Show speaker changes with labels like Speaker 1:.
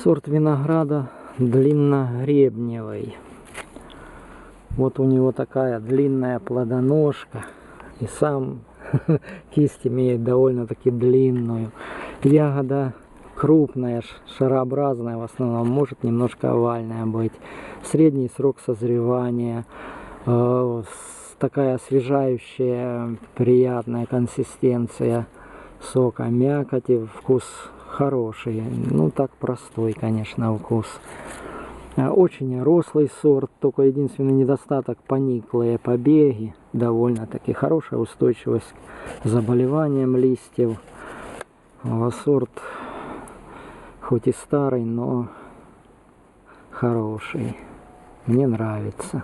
Speaker 1: Сорт винограда длинногребневый. Вот у него такая длинная плодоножка. И сам кисть имеет довольно-таки длинную. Ягода крупная, шарообразная в основном, может немножко овальная быть. Средний срок созревания. Такая освежающая, приятная консистенция сока, мякоти, вкус хороший. Ну так простой, конечно, вкус. Очень рослый сорт, только единственный недостаток — пониклые побеги. Довольно-таки хорошая устойчивость к заболеваниям листьев. Сорт хоть и старый, но хороший. Мне нравится.